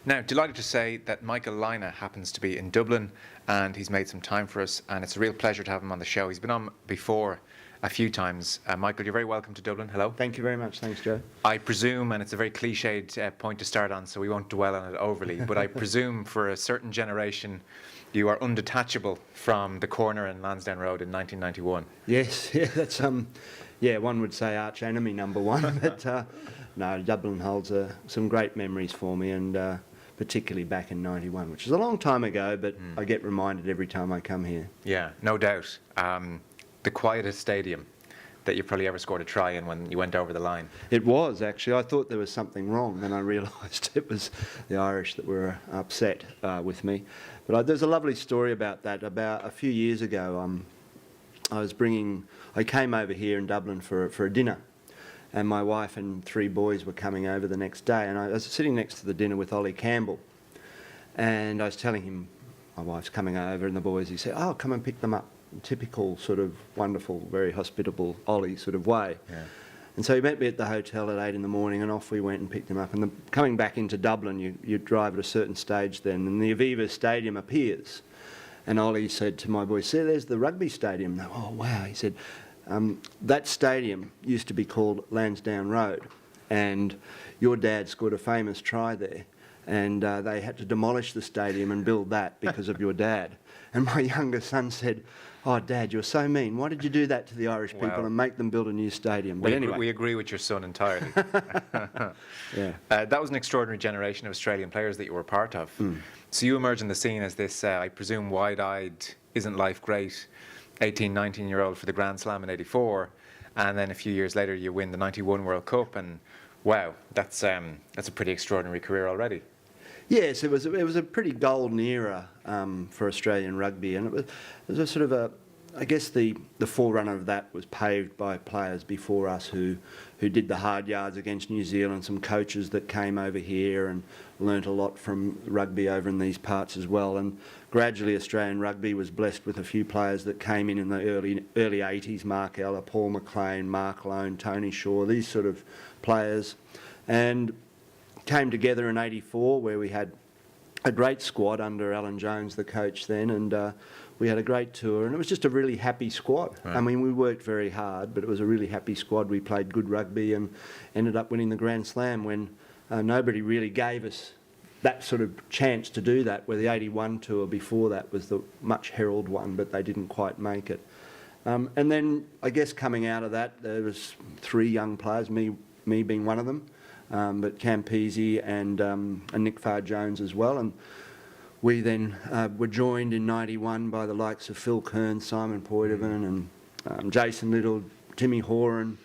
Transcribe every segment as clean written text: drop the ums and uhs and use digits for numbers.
Now, delighted to say that Michael Lynagh happens to be in Dublin, and he's made some time for us, and it's a real pleasure to have him on the show. He's been on before a few times. Michael, you're very welcome to Dublin. Hello. Thank you very much. Thanks, Joe. I presume, and it's a very cliched point to start on, so we won't dwell on it overly, but I presume for a certain generation you are undetachable from the corner in Lansdowne Road in 1991. Yes, yeah, that's one would say arch enemy number one, but no, Dublin holds some great memories for me, and particularly back in '91, which is a long time ago, but I get reminded every time I come here. Yeah, no doubt. The quietest stadium that you probably ever scored a try in when you went over the line. It was, actually. I thought there was something wrong, then I realised it was the Irish that were upset with me. But there's a lovely story about that. About a few years ago, I came over here in Dublin for a dinner, and my wife and 3 boys were coming over the next day, and I was sitting next to the dinner with Ollie Campbell, and I was telling him my wife's coming over and the boys, he said, "Oh, come and pick them up." Typical sort of wonderful, very hospitable Ollie sort of way. Yeah. And so he met me at the hotel at 8 in the morning, and off we went and picked him up. And coming back into Dublin, you drive at a certain stage then, and the Aviva Stadium appears. And Ollie said to my boys, "See, there's the rugby stadium." And they, "Oh, wow." He said, that stadium used to be called Lansdowne Road, and your dad scored a famous try there. And they had to demolish the stadium and build that because of your dad. And my younger son said, "Oh, Dad, you're so mean. Why did you do that to the Irish people and make them build a new stadium?" But anyway. We agree with your son entirely. Yeah. That was an extraordinary generation of Australian players that you were part of. So you emerged on the scene as this, I presume, wide-eyed, isn't life great, 18, 19-year-old for the Grand Slam in '84, and then a few years later you win the '91 World Cup, and wow, that's a pretty extraordinary career already. Yes, it was a pretty golden era for Australian rugby, and it was a sort of I guess the forerunner of that was paved by players before us who did the hard yards against New Zealand, some coaches that came over here and learnt a lot from rugby over in these parts as well, and gradually Australian rugby was blessed with a few players that came in the early 80s, Mark Ella, Paul McLean, Mark Lone, Tony Shaw, these sort of players, and came together in '84 where we had a great squad under Alan Jones, the coach then, and we had a great tour, and it was just a really happy squad. Right. I mean, we worked very hard, but it was a really happy squad. We played good rugby and ended up winning the Grand Slam when nobody really gave us that sort of chance to do that, where the '81 tour before that was the much heralded one, but they didn't quite make it. And then, I guess coming out of that, there was 3 young players, me being one of them, but Campese and Nick Farr-Jones as well, and we then were joined in '91 by the likes of Phil Kearns, Simon Poidevin, and Jason Little, Timmy Horan,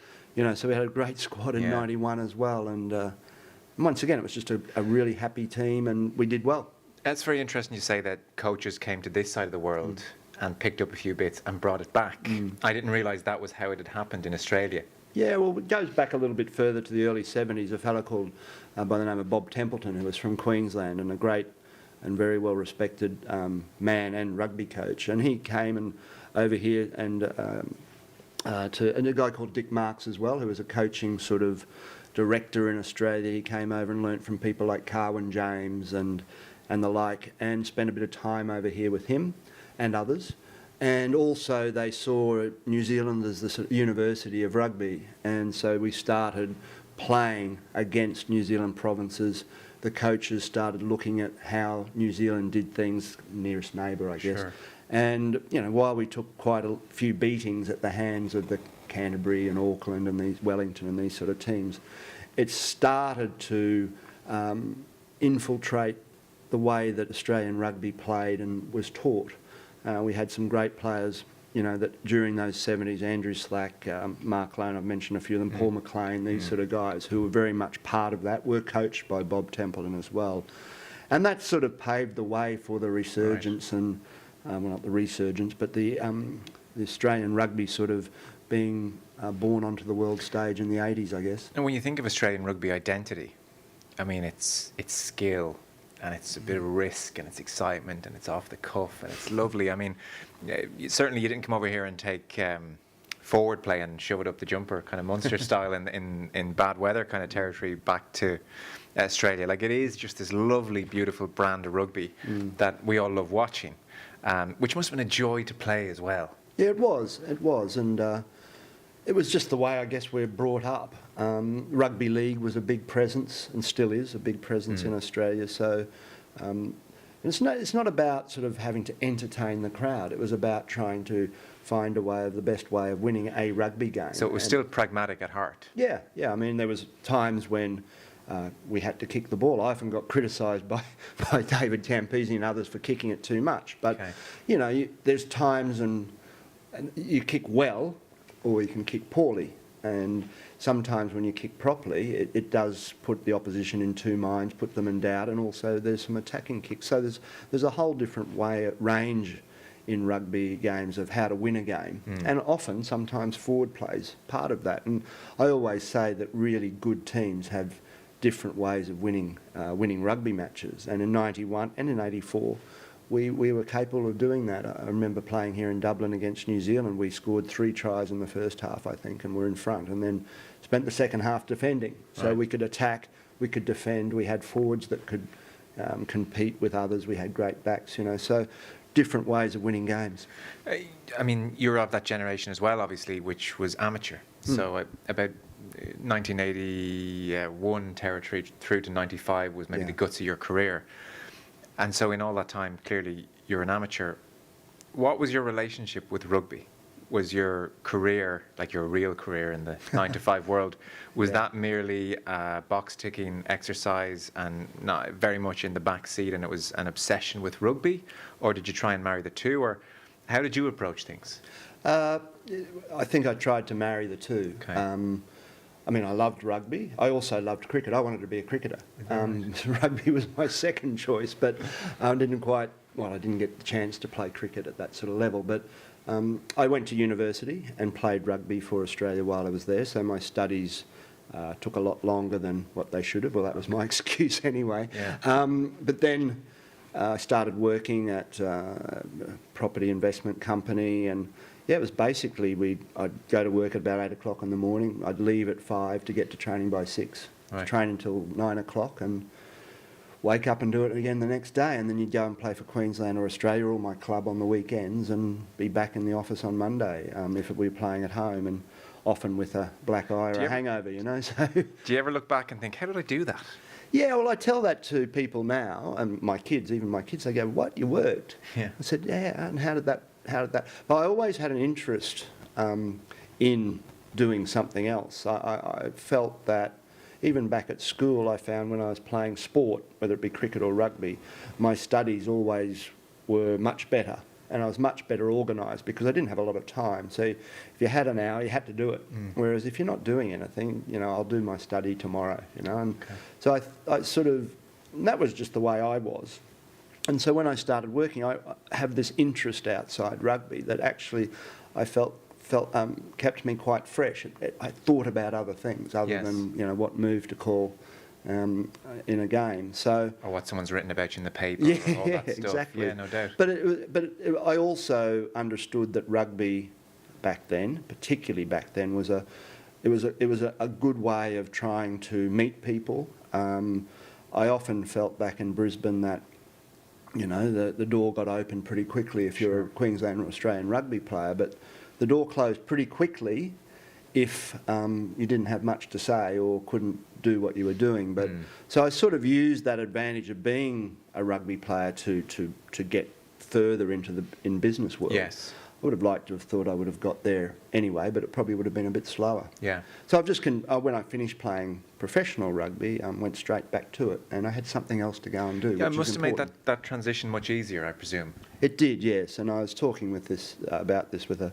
so we had a great squad in '91 as well, and once again it was just a really happy team, and we did well. It's very interesting you say that coaches came to this side of the world and picked up a few bits and brought it back. I didn't realise that was how it had happened in Australia. Yeah, well, it goes back a little bit further to the early '70s. A fellow called by the name of Bob Templeton, who was from Queensland and a great and very well respected man and rugby coach, and he came over here and a guy called Dick Marks as well, who was a coaching sort of director in Australia. He came over and learnt from people like Carwyn James and the like, and spent a bit of time over here with him and others. And also they saw New Zealand as the sort of university of rugby, and so we started playing against New Zealand provinces. The coaches started looking at how New Zealand did things, nearest neighbour, I guess. Sure. And while we took quite a few beatings at the hands of the Canterbury and Auckland and these Wellington and these sort of teams, it started to infiltrate the way that Australian rugby played and was taught. We had some great players, that during those '70s, Andrew Slack, Mark Lone, I've mentioned a few of them, Paul McLean, these sort of guys who were very much part of that, were coached by Bob Templeton as well. And that sort of paved the way for the resurgence, right. And, well, not the resurgence, but the Australian rugby sort of being born onto the world stage in the '80s, I guess. And when you think of Australian rugby identity, I mean, it's skill, and it's a bit of risk, and it's excitement, and it's off the cuff, and it's lovely. I mean, certainly you didn't come over here and take forward play and shove it up the jumper, kind of Munster style in bad weather kind of territory back to Australia. Like, it is just this lovely, beautiful brand of rugby that we all love watching, which must have been a joy to play as well. Yeah, it was, and it was just the way I guess we're brought up. Rugby league was a big presence, and still is a big presence in Australia. So it's not about sort of having to entertain the crowd. It was about trying to find the best way of winning a rugby game. So it was still pragmatic at heart. Yeah. I mean, there was times when we had to kick the ball. I often got criticised by David Campese and others for kicking it too much. But there's times and you kick well, or you can kick poorly. And sometimes when you kick properly, it does put the opposition in two minds, put them in doubt, and also there's some attacking kicks. So there's a whole different range in rugby games of how to win a game. And often, sometimes forward plays part of that. And I always say that really good teams have different ways of winning rugby matches. And in 91 and in 84, we were capable of doing that. I remember playing here in Dublin against New Zealand. We scored 3 tries in the first half, I think, and were in front, and then spent the second half defending. So we could attack, we could defend, we had forwards that could compete with others, we had great backs, so different ways of winning games. I mean, you're of that generation as well, obviously, which was amateur. So about 1981 territory through to 95 was maybe the guts of your career. And so in all that time, clearly, you're an amateur. What was your relationship with rugby? Was your career, like your real career in the 9-to-5 world, was that merely a box-ticking exercise and not very much in the back seat, and it was an obsession with rugby? Or did you try and marry the two? Or how did you approach things? I think I tried to marry the two. Okay. I mean, I loved rugby. I also loved cricket. I wanted to be a cricketer. Rugby was my second choice, but I didn't get the chance to play cricket at that sort of level. But I went to university and played rugby for Australia while I was there, so my studies took a lot longer than what they should have. Well, that was my excuse anyway. Yeah. But then I started working at a property investment company, and it was basically I'd go to work at about 8 o'clock in the morning. I'd leave at 5 to get to training by 6. Right. Train until 9 o'clock and wake up and do it again the next day. And then you'd go and play for Queensland or Australia or my club on the weekends and be back in the office on Monday if we were playing at home, and often with a black eye or a hangover, So. Do you ever look back and think, how did I do that? Yeah, well, I tell that to people now, and even my kids, they go, "What, you worked?" Yeah. I said, "Yeah, and how did that? But I always had an interest in doing something else. I felt that even back at school, I found when I was playing sport, whether it be cricket or rugby, my studies always were much better, and I was much better organised because I didn't have a lot of time. So if you had an hour, you had to do it. Whereas if you're not doing anything, I'll do my study tomorrow, And so I sort of, and that was just the way I was. And so when I started working, I have this interest outside rugby that actually I felt kept me quite fresh. I thought about other things other than what move to call in a game. So Or what someone's written about you in the paper. yeah, or all that stuff. exactly. Yeah, no doubt. I also understood that rugby back then, particularly back then, was a good way of trying to meet people. I often felt back in Brisbane that the door got open pretty quickly if you're a Queensland or Australian rugby player, but the door closed pretty quickly if you didn't have much to say or couldn't do what you were doing. But so I sort of used that advantage of being a rugby player to get further into in business world. Yes. I would have liked to have thought I would have got there anyway, but it probably would have been a bit slower. Yeah. So when I finished playing professional rugby, went straight back to it, and I had something else to go and do. Yeah, it which must is have made important. that transition much easier, I presume. It did, yes. And I was talking about this with a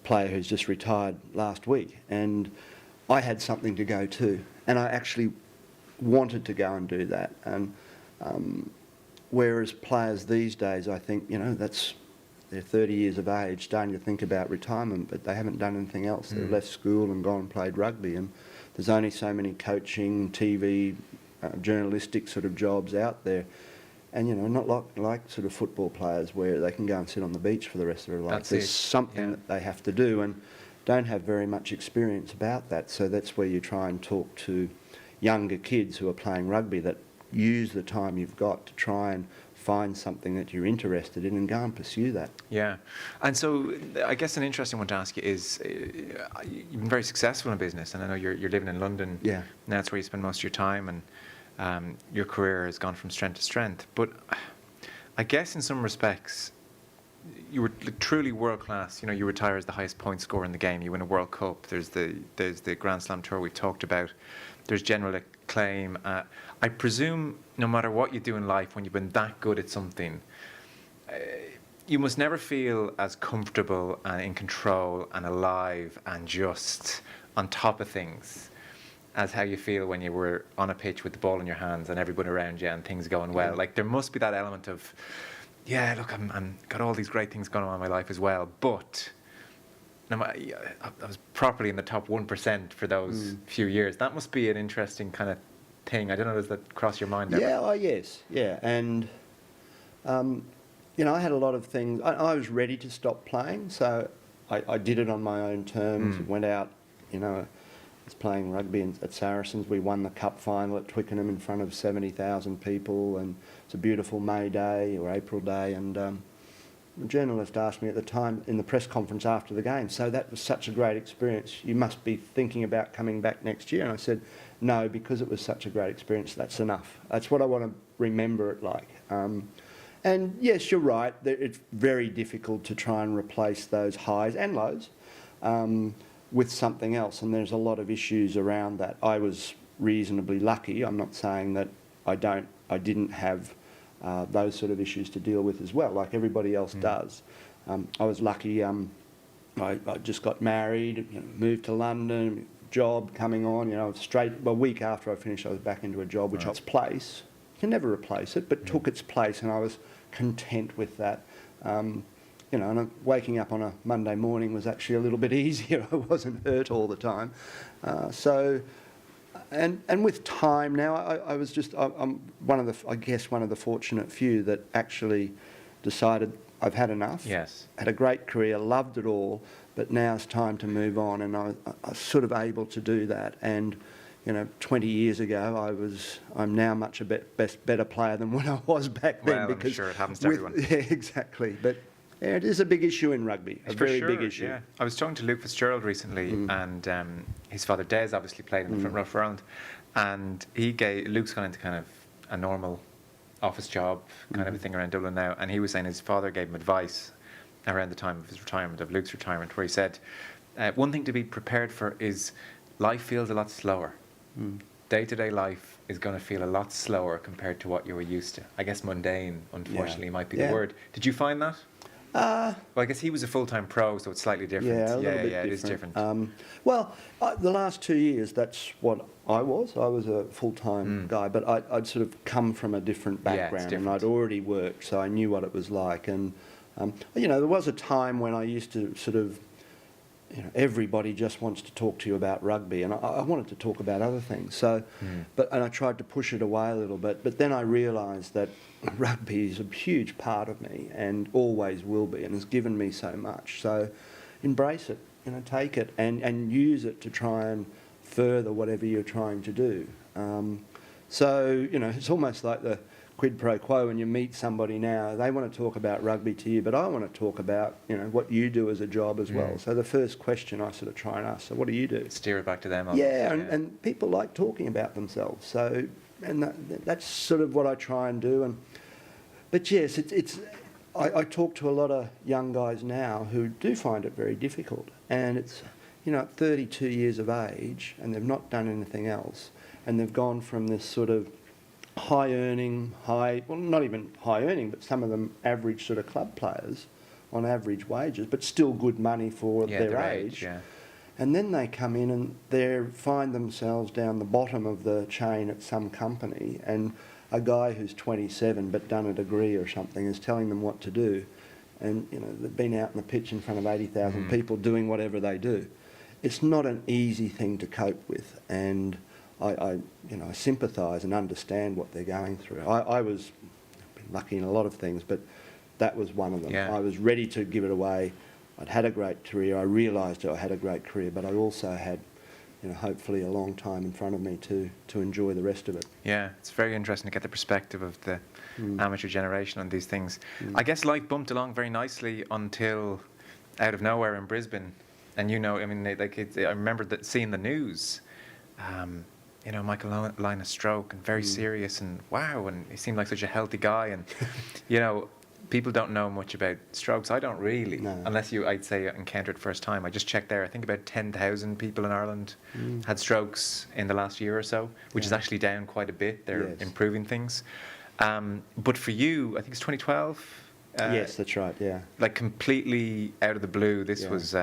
player who's just retired last week, and I had something to go to, and I actually wanted to go and do that. And whereas players these days, I think, they're 30 years of age, starting to think about retirement, but they haven't done anything else. They've left school and gone and played rugby, and there's only so many coaching, TV, journalistic sort of jobs out there. And, not like sort of football players where they can go and sit on the beach for the rest of their life. There's something that they have to do and don't have very much experience about that. So that's where you try and talk to younger kids who are playing rugby that use the time you've got to try and find something that you're interested in and go and pursue that. Yeah. And so I guess an interesting one to ask you is, you've been very successful in business, and I know you're living in London. Yeah. And that's where you spend most of your time, and your career has gone from strength to strength. But I guess in some respects, you were truly world class. You retire as the highest point scorer in the game. You win a World Cup. There's the Grand Slam tour we've talked about. There's general acclaim. I presume no matter what you do in life, when you've been that good at something, you must never feel as comfortable and in control and alive and just on top of things as how you feel when you were on a pitch with the ball in your hands and everybody around you and things going well. Like, there must be that element of, yeah, look, I'm got all these great things going on in my life as well, but I was properly in the top 1% for those few years. That must be an interesting kind of thing. I don't know, does that cross your mind ever? Yeah, oh yes, yeah. And, I had a lot of things. I was ready to stop playing, so I did it on my own terms. Went out, I was playing rugby at Saracens. We won the cup final at Twickenham in front of 70,000 people, and it's a beautiful May day or April day, and a journalist asked me at the time in the press conference after the game, so that was such a great experience, you must be thinking about coming back next year. And I said, no, because it was such a great experience, that's enough. That's what I want to remember it like. And yes, you're right, it's very difficult to try and replace those highs and lows with something else, and there's a lot of issues around that. I was reasonably lucky. I'm not saying that I didn't have those sort of issues to deal with as well, like everybody else does. I was lucky. I just got married, moved to London, job coming on. A week after I finished, I was back into a job, which was place. You can never replace it, but took its place, and I was content with that. And waking up on a Monday morning was actually a little bit easier. I wasn't hurt all the time. And with time now, I'm one of the fortunate few that actually decided I've had enough. Yes. Had a great career, loved it all, but now it's time to move on, and I was sort of able to do that. And 20 years ago, I'm now much a better player than when I was back then. Well, because I'm sure it happens to everyone. Yeah, exactly. But yeah, it is a big issue in rugby, a very big issue. Yeah. I was talking to Luke Fitzgerald recently, and his father Des obviously played in the front row for Ireland, and Luke's gone into kind of a normal office job kind of a thing around Dublin now, and he was saying his father gave him advice around the time of his retirement, of Luke's retirement, where he said, one thing to be prepared for is life feels a lot slower. Day-to-day life is going to feel a lot slower compared to what you were used to. I guess mundane, unfortunately, might be the word. Did you find that? Well, I guess he was a full-time pro, so it's slightly different. Yeah, a little bit different. It is different. The last 2 years, that's what I was. I was a full-time guy, but I'd sort of come from a different background, and I'd already worked, so I knew what it was like. And there was a time when I used to sort of, everybody just wants to talk to you about rugby, and I wanted to talk about other things. So, and I tried to push it away a little bit, but then I realised that rugby is a huge part of me and always will be, and has given me so much. So, embrace it, take it and use it to try and further whatever you're trying to do. It's almost like the quid pro quo when you meet somebody now. They want to talk about rugby to you, but I want to talk about what you do as a job as well. So the first question I sort of try and ask, so what do you do? Steer it back to them. And people like talking about themselves. So, and that's sort of what I try and do. But yes, I talk to a lot of young guys now who do find it very difficult, and it's at 32 years of age, and they've not done anything else, and they've gone from this sort of not even high earning, but some of them average sort of club players on average wages, but still good money for their age. And then they come in and they find themselves down the bottom of the chain at some company, and a guy who's 27 but done a degree or something is telling them what to do, and they've been out in the pitch in front of 80,000 people doing whatever they do. It's not an easy thing to cope with, and I sympathise and understand what they're going through. I've been lucky in a lot of things, but that was one of them. Yeah. I was ready to give it away. I'd had a great career. I realised I had a great career, but I also had hopefully a long time in front of me to enjoy the rest of it. Yeah, it's very interesting to get the perspective of the amateur generation on these things. I guess life bumped along very nicely until out of nowhere in Brisbane, and I mean, I remember seeing the news. Michael Lynagh stroke, and very serious, and wow, and he seemed like such a healthy guy, and people don't know much about strokes. I don't really, unless I'd say, encountered it first time. I just checked there. I think about 10,000 people in Ireland had strokes in the last year or so, which is actually down quite a bit. They're improving things. But for you, I think it's 2012. Yes, that's right. Yeah. Like completely out of the blue, this was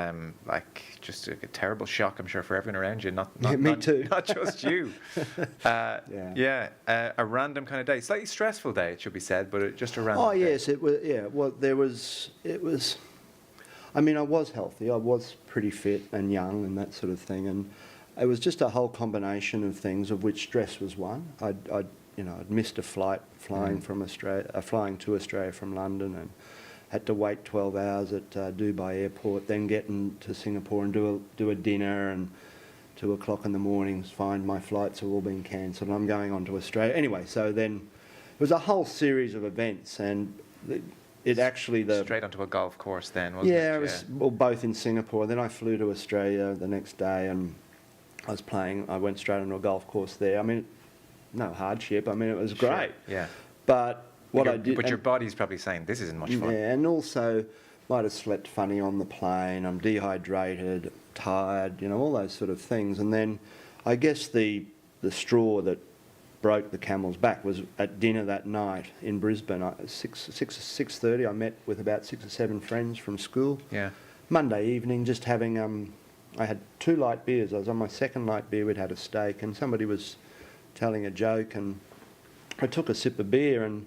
like just a terrible shock, I'm sure, for everyone around you. Not me too. Not just you. A random kind of day, slightly stressful day, it should be said, but just a random. Oh yes, it was. Yeah. Well, it was. I mean, I was healthy. I was pretty fit and young and that sort of thing, and it was just a whole combination of things, of which stress was one. I'd missed a flight flying to Australia from London, and had to wait 12 hours at Dubai airport, then get into Singapore and do a dinner, and 2 o'clock in the morning find my flights have all been cancelled and I'm going on to Australia. Anyway, so then it was a whole series of events, and it actually... Straight onto a golf course then, wasn't it? Yeah, it was both in Singapore. Then I flew to Australia the next day, and I went straight onto a golf course there. I mean, no hardship. I mean, it was great. Yeah. But But your body's probably saying, this isn't much fun. Yeah, and also might have slept funny on the plane. I'm dehydrated, tired, all those sort of things. And then I guess the straw that broke the camel's back was at dinner that night in Brisbane. 6:30, I met with about 6 or 7 friends from school. Yeah. Monday evening, just having... I had 2 light beers. I was on my second light beer. We'd had a steak, and somebody was telling a joke, and I took a sip of beer, and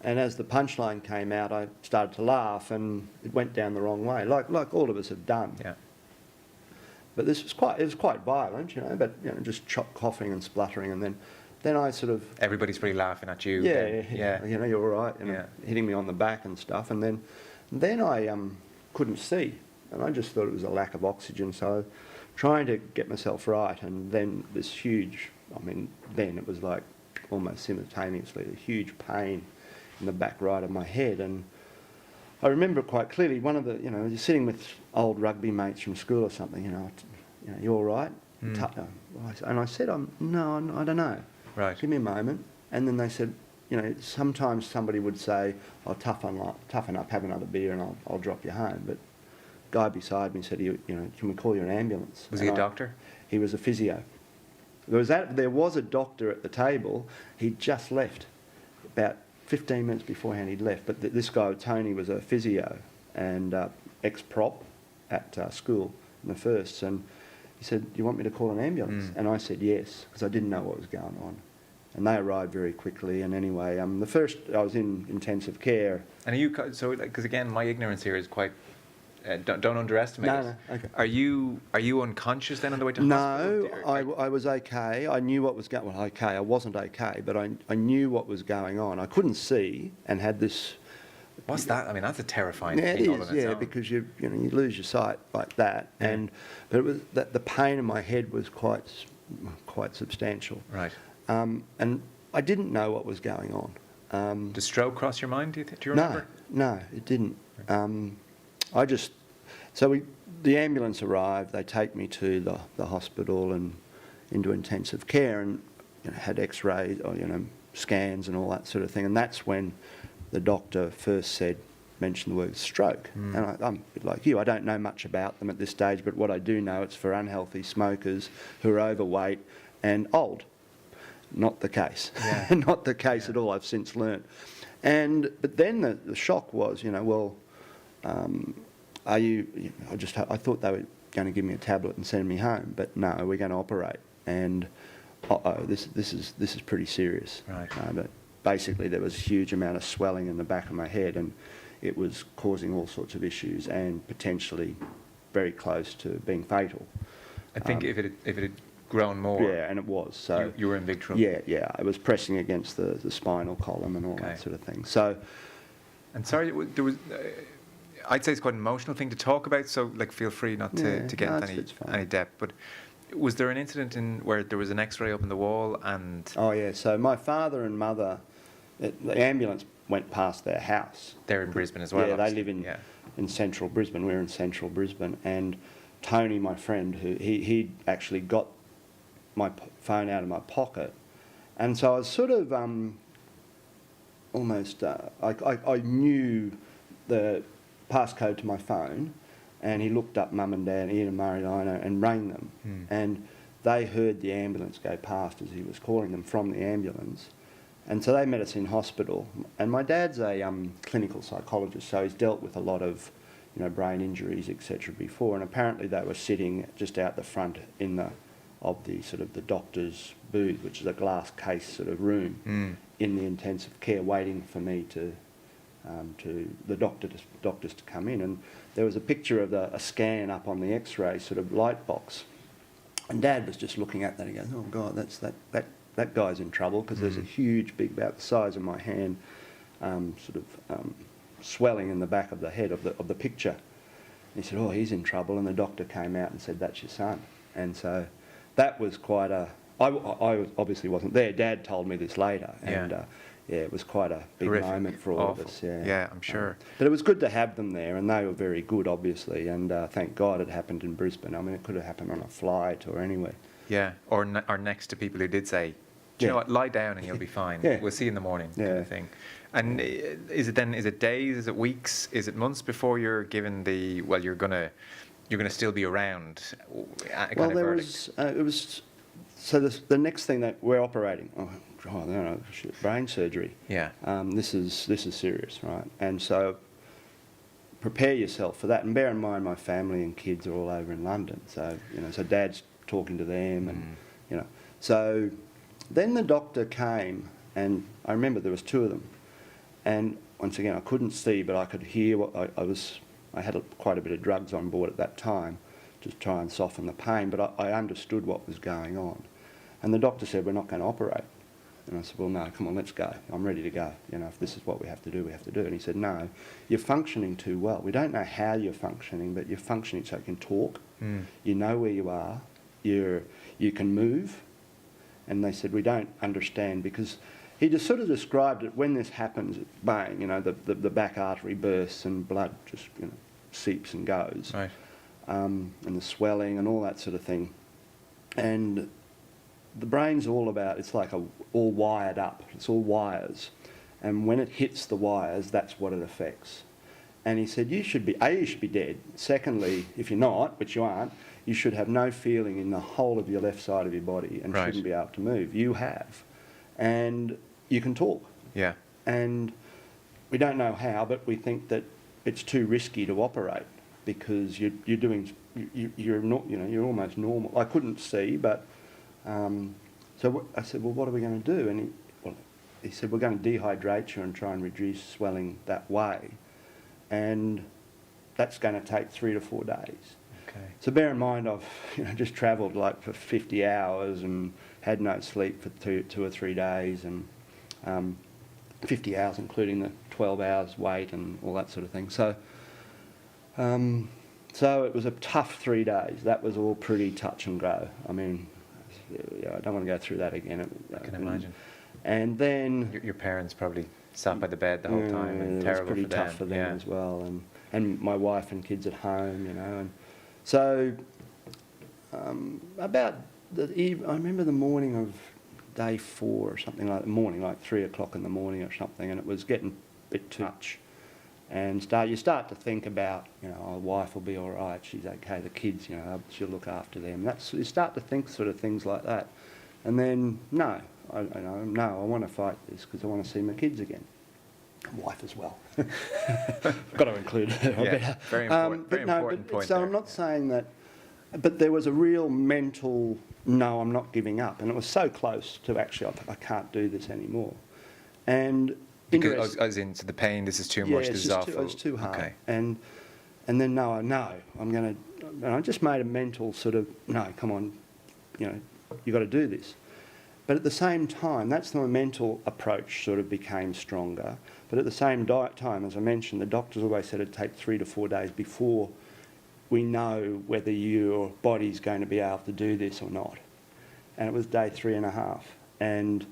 as the punchline came out, I started to laugh, and it went down the wrong way, like all of us have done. Yeah. But it was quite violent, but just coughing and spluttering, and then I sort of... Everybody's really laughing at you. Yeah. You're all right, hitting me on the back and stuff, and then I couldn't see, and I just thought it was a lack of oxygen, so trying to get myself right, and then this huge... then it was like almost simultaneously a huge pain in the back right of my head, and I remember it quite clearly. One of the, you're sitting with old rugby mates from school or something, you all right? And I said, no, I don't know. Right. Give me a moment. And then they said, sometimes somebody would say, "I'll toughen up, have another beer, and I'll drop you home." But the guy beside me said, "Can we call you an ambulance?" Was he a doctor? He was a physio. There was a doctor at the table. He'd just left. About 15 minutes beforehand he'd left. But this guy, Tony, was a physio and ex-prop at school in the firsts. And he said, "Do you want me to call an ambulance?" And I said yes, because I didn't know what was going on. And they arrived very quickly. And anyway, the first, I was in intensive care. And are you, because again, my ignorance here is quite... don't underestimate it. No, okay. Are you unconscious then on the way to hospital? No, I was okay. I knew what was going on. Well, okay, I wasn't okay, but I knew what was going on. I couldn't see and had this... What's that? I mean, that's a terrifying thing. It is, all in its own. Because you lose your sight like that. Yeah. But it was the pain in my head was quite substantial. Right. And I didn't know what was going on. Did stroke cross your mind, do you remember? No, it didn't. The ambulance arrived, they take me to the hospital and into intensive care, and had x-rays or scans and all that sort of thing, and that's when the doctor first mentioned the word stroke. And I'm a bit like you, I don't know much about them at this stage, but what I do know, it's for unhealthy smokers who are overweight and old. Not the case. Yeah. Not the case at all, I've since learnt. But then the shock was, are you... I thought they were going to give me a tablet and send me home, but no, we're going to operate, and this is pretty serious. Right. But basically, there was a huge amount of swelling in the back of my head, and it was causing all sorts of issues, and potentially very close to being fatal. I think if it had grown more... Yeah, and it was. So you were in big trouble. Yeah. It was pressing against the spinal column and all that sort of thing. So... And sorry, there was... I'd say it's quite an emotional thing to talk about, so feel free not to get into any depth. But Was there an incident where there was an X-ray up in the wall and Oh yeah, so my father and mother, the ambulance went past their house. they're in Brisbane as well? Yeah, they obviously. live Yeah. in central Brisbane. We're in central Brisbane, and Tony, my friend, he actually got my phone out of my pocket, and so I was sort of almost I knew the passcode to my phone, and he looked up Mum and Dad, Ian and Mariana, and rang them, and they heard the ambulance go past as he was calling them from the ambulance. And so they met us in hospital. And my dad's a clinical psychologist, so he's dealt with a lot of, brain injuries, etc. before. And apparently they were sitting just out the front of the sort of the doctor's booth, which is a glass case sort of room in the intensive care, waiting for me to the doctors to come in. And there was a picture of a scan up on the X-ray sort of light box. And Dad was just looking at that and he goes, "Oh God, that guy's in trouble," because there's a huge, big, about the size of my hand, swelling in the back of the head of the picture. And he said, "Oh, he's in trouble." And the doctor came out and said, "That's your son." And so that was quite a... I obviously wasn't there. Dad told me this later. And it was quite a big Horrific. moment for all Awful. of us. Yeah, Yeah, I'm sure. But it was good to have them there, and they were very good, obviously. And thank God it happened in Brisbane. I mean, it could have happened on a flight or anywhere. Yeah, or next to people who did say, "Do you know what, lie down and you'll be fine. Yeah. We'll see you in the morning," kind Yeah. of thing. And is it days, is it weeks, is it months before you're given you're gonna still be around? Well, it was. So the next thing that we're operating, brain surgery. Yeah. This is serious, right? And so prepare yourself for that. And bear in mind, my family and kids are all over in London. So so Dad's talking to them, and So then the doctor came, and I remember there was two of them. And once again, I couldn't see, but I could hear what I had quite a bit of drugs on board at that time to try and soften the pain, but I understood what was going on. And the doctor said, "We're not going to operate." And I said, "Well, no, come on, let's go. I'm ready to go. If this is what we have to do, we have to do it." And he said, "No, you're functioning too well. We don't know how you're functioning, but you're functioning so you can talk. You know where you are. You can move." And they said, "We don't understand," because he just sort of described it when this happens, bang, the back artery bursts and blood just seeps and goes. Right. And the swelling and all that sort of thing. And the brain's all about, it's like all wired up. It's all wires. And when it hits the wires, that's what it affects. And he said, you should be dead. Secondly, if you're not, which you aren't, you should have no feeling in the whole of your left side of your body and Right. shouldn't be able to move. You have. And you can talk. Yeah. And we don't know how, but we think that it's too risky to operate because you're almost normal. I couldn't see, but so I said, "Well, what are we going to do?" And he said, "We're going to dehydrate you and try and reduce swelling that way, and that's going to take 3 to 4 days." Okay. So bear in mind, I've just travelled for 50 hours and had no sleep for two or 3 days, and 50 hours including the 12 hours wait and all that sort of thing. So so it was a tough 3 days. That was all pretty touch and go. I mean, I don't want to go through that again. I can imagine. And then Your parents probably sat by the bed the whole time, and it was terrible pretty for them. tough for them as well, and my wife and kids at home, and so about I remember the morning of day 4 or something like the morning, like 3 o'clock in the morning or something, and it was getting a bit too much. And you start to think about, our wife will be all right, she's okay, the kids, she'll look after them. You start to think sort of things like that. And then, I want to fight this because I want to see my kids again. Wife as well. Got to include her. Yeah, very important point So there. I'm not saying that, but there was a real mental, no, I'm not giving up. And it was so close to actually, I can't do this anymore. And Because, as in, so the pain, this is too much, this is awful. It was too hard. Okay. And then, no, I'm going to... And I just made a mental sort of, no, come on, you've got to do this. But at the same time, that's my mental approach sort of became stronger. But at the same time, as I mentioned, the doctors always said it'd take 3 to 4 days before we know whether your body's going to be able to do this or not. And it was day 3.5. And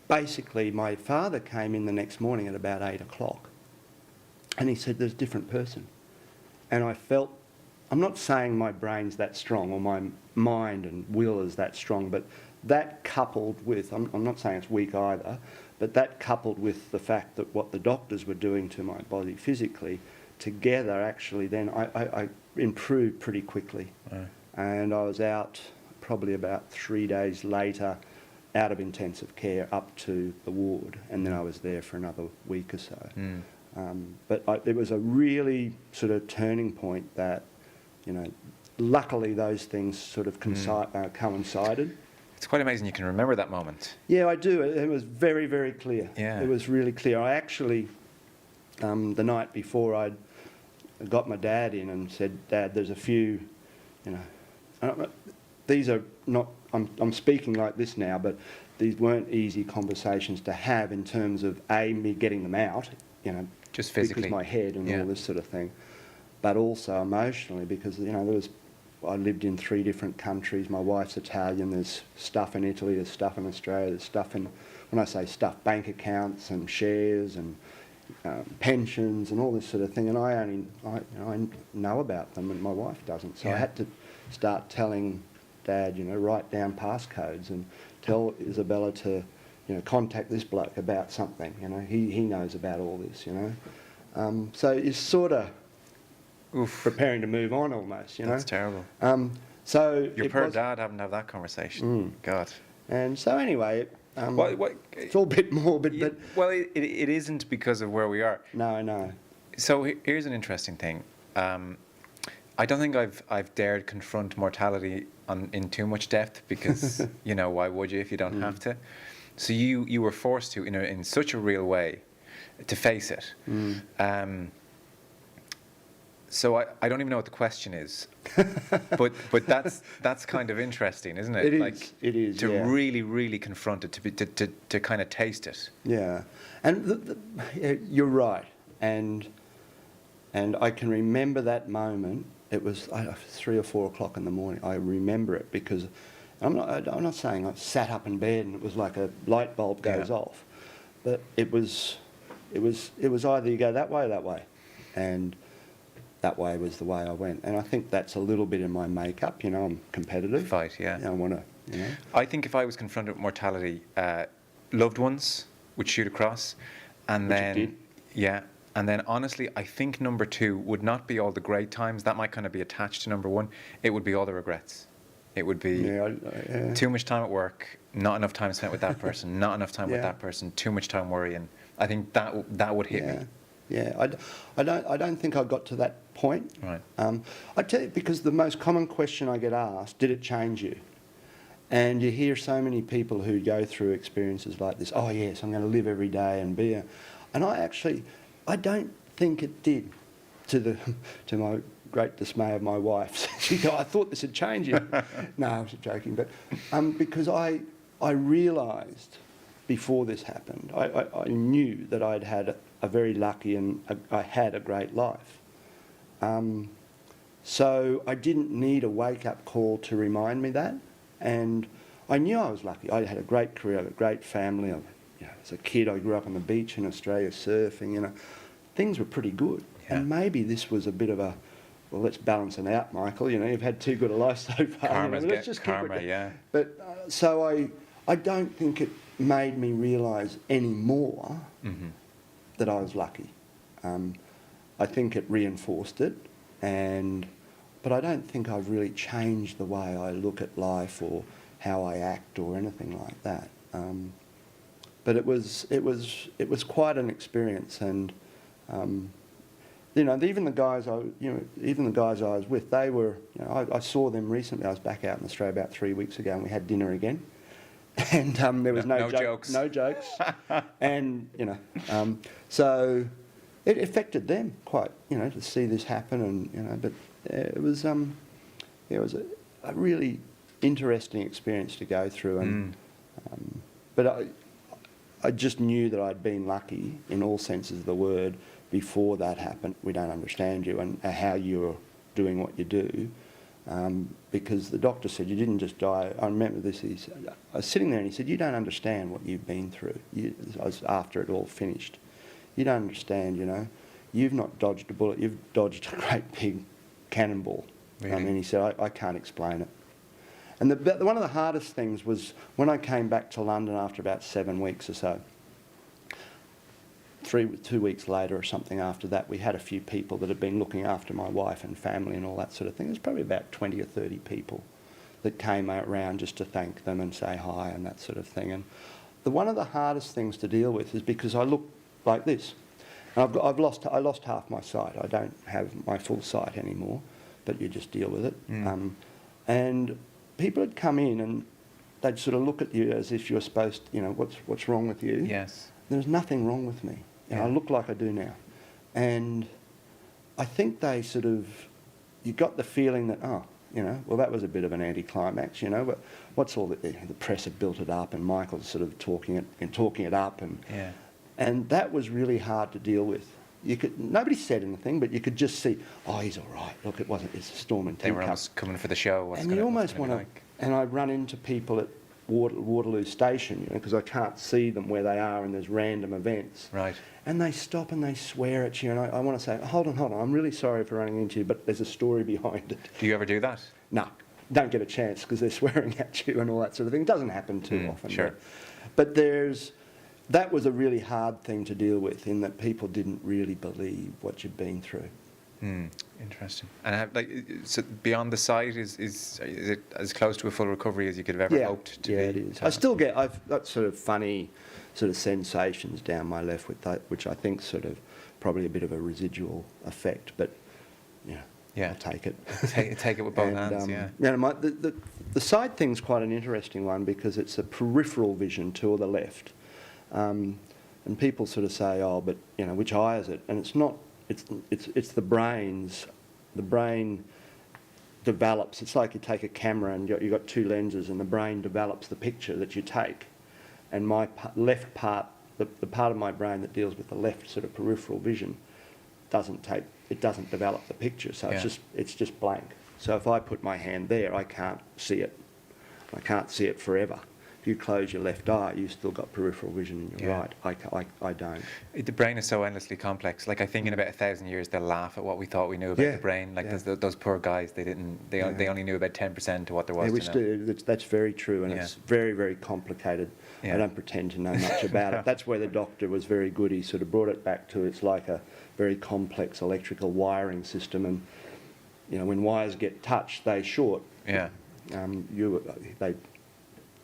basically my father came in the next morning at about 8 o'clock and he said, there's a different person. And I felt, I'm not saying my brain's that strong or my mind and will is that strong, but that coupled with, I'm not saying it's weak either, but that coupled with the fact that what the doctors were doing to my body physically, together actually then I improved pretty quickly. Right. And I was out probably about 3 days later, out of intensive care up to the ward, and then I was there for another week or so. But it was a really sort of turning point that, you know, luckily those things sort of coincided. It's quite amazing you can remember that moment. Yeah, I do. It was very, very clear. Yeah. It was really clear. I actually, the night before, I'd got my dad in and said, Dad, there's a few, you know, these are not, I'm speaking like this now, but these weren't easy conversations to have in terms of, A, me getting them out, you know, just physically. because my head and all this sort of thing, but also emotionally because, you know, I lived in 3 different countries. My wife's Italian. There's stuff in Italy, there's stuff in Australia, there's stuff in, when I say stuff, bank accounts and shares and pensions and all this sort of thing. And I know about them and my wife doesn't. So I had to start telling Dad, you know, write down passcodes and tell Isabella to, you know, contact this bloke about something. You know, he knows about all this, you know. So it's sort of preparing to move on almost, you know. That's terrible. So your poor dad having to have that conversation. God. And so anyway, it's all a bit morbid, but well, it isn't because of where we are. No. So here's an interesting thing. I don't think I've dared confront mortality in too much depth because you know, why would you if you don't have to? So you were forced to in such a real way to face it. So I don't even know what the question is, but that's kind of interesting, isn't it? It is. To really confront it, to kind of taste it. Yeah, and you're right, and I can remember that moment. It was 3 or 4 o'clock in the morning. I remember it because I'm not saying I sat up in bed and it was like a light bulb goes off, but it was either you go that way or that way, and that way was the way I went. And I think that's a little bit in my makeup. You know, I'm competitive. Fight, yeah. I want to, you know. I think if I was confronted with mortality, loved ones would shoot across, and Which then it did. yeah, and then honestly, I think number 2 would not be all the great times. That might kind of be attached to number 1. It would be all the regrets. It would be too much time at work, not enough time spent with that person, not enough time with that person, too much time worrying. I think that would hit me. Yeah, I don't think I got to that point. Right. I tell you, because the most common question I get asked, did it change you? And you hear so many people who go through experiences like this. Oh yes, I'm going to live every day and be a... And I don't think it did. To my great dismay of my wife, she goes, I thought this would change you. No, I was joking, but because I realised before this happened, I knew that I'd had a very lucky and I had a great life. So I didn't need a wake-up call to remind me that, and I knew I was lucky. I had a great career, a great family. As a kid, I grew up on the beach in Australia, surfing. You know, things were pretty good. Yeah. And maybe this was a bit of a, well, let's balance it out, Michael. You know, you've had too good a life so far. Karma's let's just karma, yeah. But so I don't think it made me realise anymore that I was lucky. I think it reinforced it, but I don't think I've really changed the way I look at life or how I act or anything like that. But it was quite an experience, and you know, even the guys I was with, they were, you know, I saw them recently. I was back out in Australia about 3 weeks ago, and we had dinner again, and there was no jokes, and you know, so it affected them quite, you know, to see this happen, and you know, but it was a really interesting experience to go through, and but I just knew that I'd been lucky in all senses of the word before that happened. We don't understand you and how you're doing what you do, because the doctor said you didn't just die. I remember this. I was sitting there and he said, "You don't understand what you've been through." I was after it all finished. "You don't understand, you know. You've not dodged a bullet. You've dodged a great big cannonball." Really? And he said, I can't explain it. And one of the hardest things was when I came back to London after about 7 weeks or so. 2 weeks later or something after that, we had a few people that had been looking after my wife and family and all that sort of thing. There's probably about 20 or 30 people that came around just to thank them and say hi and that sort of thing. And one of the hardest things to deal with is because I look like this. And I lost half my sight. I don't have my full sight anymore, but you just deal with it. And people would come in and they'd sort of look at you as if you're supposed to, you know, what's wrong with you? Yes. There's nothing wrong with me. You know, I look like I do now. And I think they sort of, you got the feeling that, oh, you know, well, that was a bit of an anticlimax, you know, but what's all the press had built it up and Michael's sort of talking it up. And that was really hard to deal with. Nobody said anything, but you could just see, oh, he's all right. Look, it's a storm and They were almost coming for the show. And you almost want to, like? And I run into people at Waterloo Station, you know, because I can't see them where they are and there's random events. Right. And they stop and they swear at you, and I want to say, hold on, I'm really sorry for running into you, but there's a story behind it. Do you ever do that? No, don't get a chance because they're swearing at you and all that sort of thing. It doesn't happen too often. Sure. But that was a really hard thing to deal with, in that people didn't really believe what you'd been through. Interesting. And so beyond the sight, is it as close to a full recovery as you could have ever hoped to be? Yeah, it is. I've got sort of funny sort of sensations down my left with that, which I think sort of probably a bit of a residual effect, but I'll take it. Take it with both hands. The side thing's quite an interesting one because it's a peripheral vision to the left, and people sort of say, oh, but you know, which eye is it? And it's not. It's the brain's. The brain develops. It's like you take a camera and you've got two lenses, and the brain develops the picture that you take. And my left part, the part of my brain that deals with the left sort of peripheral vision, doesn't develop the picture. So it's just blank. So if I put my hand there, I can't see it. I can't see it forever. If you close your left eye, you've still got peripheral vision in your right. I don't. The brain is so endlessly complex. Like, I think in about 1,000 years they'll laugh at what we thought we knew about the brain. Like those poor guys, they only knew about 10% of what there was to know. That's very true, and it's very, very complicated. I don't pretend to know much about it. That's where the doctor was very good. He sort of brought it back to it's like a very complex electrical wiring system, and you know, when wires get touched, they short.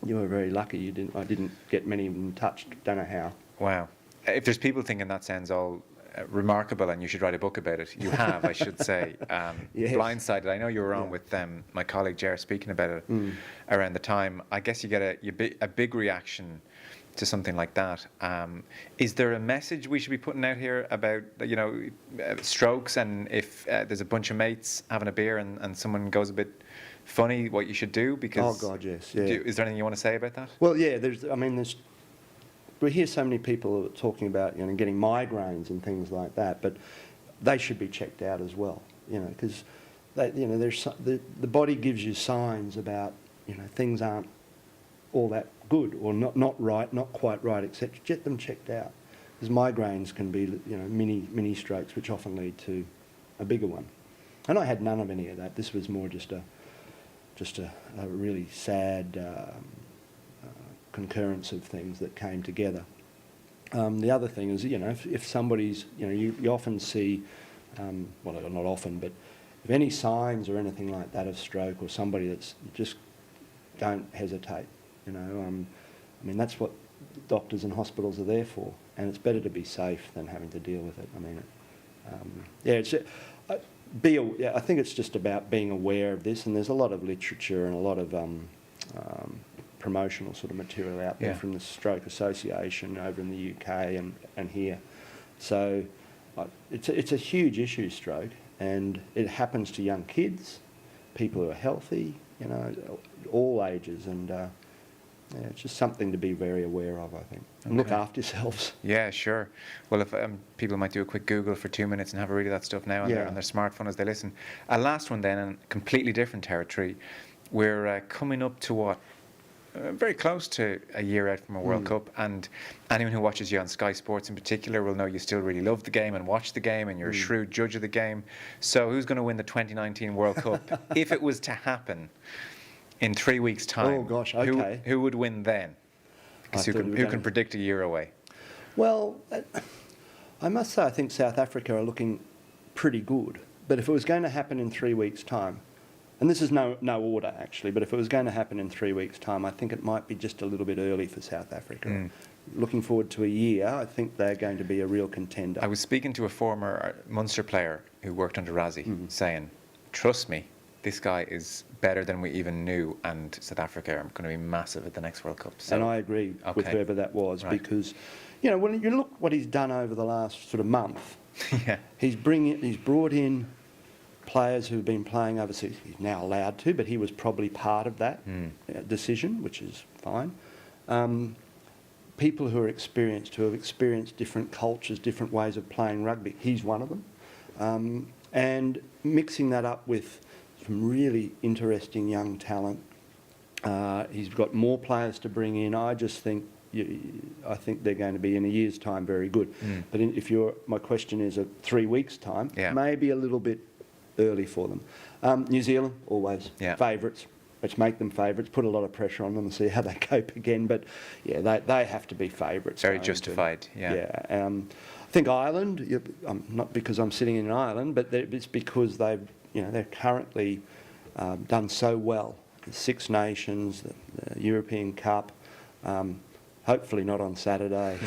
You were very lucky. I didn't get many of them touched. Don't know how. Wow. If there's people thinking that sounds all remarkable and you should write a book about it, you have, I should say. Blindsided. I know you were on with my colleague Ger speaking about it around the time. I guess you get a big reaction to something like that. Is there a message we should be putting out here about, you know, strokes, and if there's a bunch of mates having a beer and someone goes a bit funny, what you should do? Because oh God, yes. Yeah. Is there anything you want to say about that? Well, yeah. We hear so many people talking about, you know, getting migraines and things like that, but they should be checked out as well. You know, because the body gives you signs about, you know, things aren't all that good or not right, not quite right, etc. Get them checked out, because migraines can be, you know, mini strokes, which often lead to a bigger one. And I had none of any of that. This was more just a really sad concurrence of things that came together. The other thing is, you know, if somebody's, you know, you often see, well, not often, but if any signs or anything like that of stroke or somebody that's, just don't hesitate. You know, I mean, that's what doctors and hospitals are there for, and it's better to be safe than having to deal with it. I mean, I think it's just about being aware of this, and there's a lot of literature and a lot of promotional sort of material out there from the Stroke Association over in the UK and here. So it's a huge issue, stroke, and it happens to young kids, people who are healthy, you know, all ages, and it's just something to be very aware of, I think. And look after yourselves. Yeah, sure. Well, if people might do a quick Google for 2 minutes and have a read of that stuff now on, on their smartphone as they listen. A last one then, in completely different territory. We're coming up to what? Very close to a year out from a World Cup, and anyone who watches you on Sky Sports in particular will know you still really love the game and watch the game, and you're a shrewd judge of the game. So who's going to win the 2019 World Cup if it was to happen in 3 weeks' time? Oh gosh, okay. Who would win then? Because who can predict a year away? Well, I must say I think South Africa are looking pretty good. But if it was going to happen in 3 weeks' time, and this is no order actually, but if it was going to happen in 3 weeks' time, I think it might be just a little bit early for South Africa. Looking forward to a year, I think they're going to be a real contender. I was speaking to a former Munster player who worked under Rassie, saying, trust me, this guy is better than we even knew, and South Africa are going to be massive at the next World Cup. So, and I agree with whoever that was, because, you know, when you look what he's done over the last sort of month, he's brought in players who've been playing overseas. He's now allowed to, but he was probably part of that decision, which is fine. People who are experienced, who have experienced different cultures, different ways of playing rugby, he's one of them. And mixing that up with some really interesting young talent. He's got more players to bring in. I just think I think they're going to be in a year's time very good. But my question is 3 weeks' time, maybe a little bit early for them. New Zealand, always favourites. Let's make them favourites, put a lot of pressure on them and see how they cope again. But yeah, they have to be favourites. Very justified, I think Ireland, not because I'm sitting in Ireland, but it's because they're currently done so well. The Six Nations, the European Cup, hopefully not on Saturday.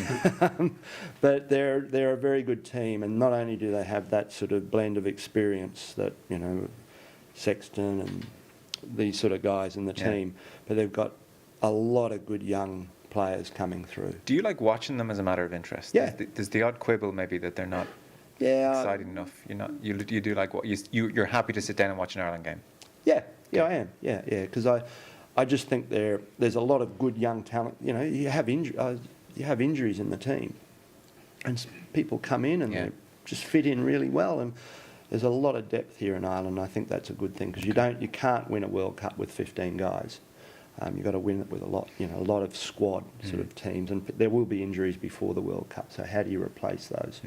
But they're a very good team, and not only do they have that sort of blend of experience that, you know, Sexton and these sort of guys in the team, but they've got a lot of good young players coming through. Do you like watching them as a matter of interest? Yeah. There's the odd quibble maybe that they're not exciting enough. You do like what you're happy to sit down and watch an Ireland game? Yeah, I am. Yeah, because I just think there's a lot of good young talent. You know, you have injuries in the team, and people come in and they just fit in really well. And there's a lot of depth here in Ireland. I think that's a good thing, because you can't win a World Cup with 15 guys. You've got to win it with a lot of squad sort of teams, and there will be injuries before the World Cup. So how do you replace those?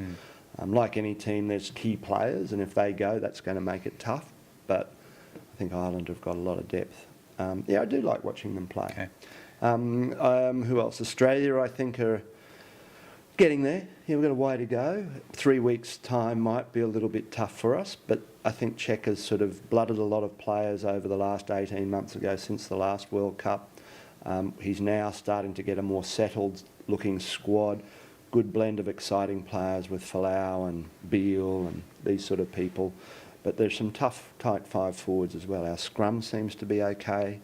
Like any team, there's key players, and if they go, that's going to make it tough. But I think Ireland have got a lot of depth. I do like watching them play. Who else? Australia, I think, are getting there. We've got a way to go. 3 weeks' time might be a little bit tough for us, but I think Czech has sort of blooded a lot of players over the last 18 months ago since the last World Cup. He's now starting to get a more settled-looking squad, good blend of exciting players with Folau and Beale and these sort of people. But there's some tough, tight five forwards as well. Our scrum seems to be okay.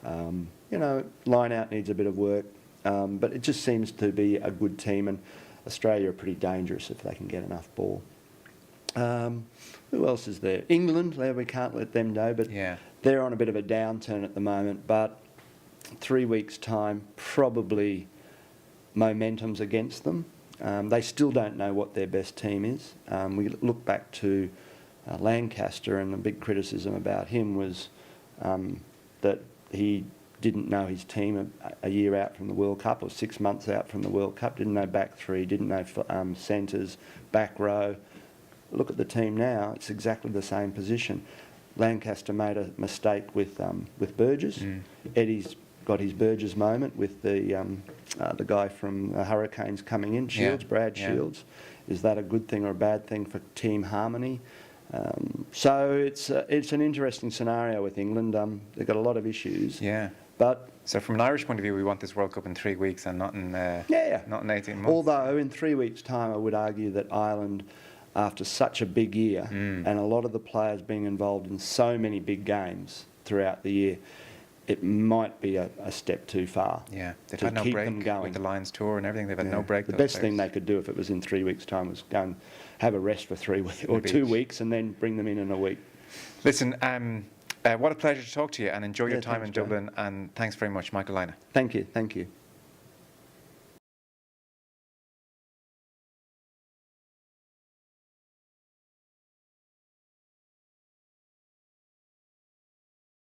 Line out needs a bit of work. But it just seems to be a good team, and Australia are pretty dangerous if they can get enough ball. Who else is there? England, we can't let them know, but they're on a bit of a downturn at the moment. But 3 weeks' time, probably momentum's against them. They still don't know what their best team is. We look back to Lancaster, and the big criticism about him was that he didn't know his team a year out from the World Cup, or 6 months out from the World Cup, didn't know back three, didn't know centres, back row. Look at the team now, it's exactly the same position. Lancaster made a mistake with Burgess. Eddie's got his Burgess moment with the guy from the Hurricanes coming in, Shields, Brad Shields. Is that a good thing or a bad thing for team harmony? So it's an interesting scenario with England. They've got a lot of issues. But so from an Irish point of view, we want this World Cup in 3 weeks and not in 18 months. Although in 3 weeks' time, I would argue that Ireland, after such a big year, and a lot of the players being involved in so many big games throughout the year, it might be a step too far. They've had no break with the Lions tour and everything. They've had no break. The best thing they could do if it was in 3 weeks' time was go and have a rest for 3 weeks or 2 weeks, and then bring them in a week. Listen, What a pleasure to talk to you, and enjoy your time thanks, in Joe. Dublin. And thanks very much, Michael Lynagh. Thank you.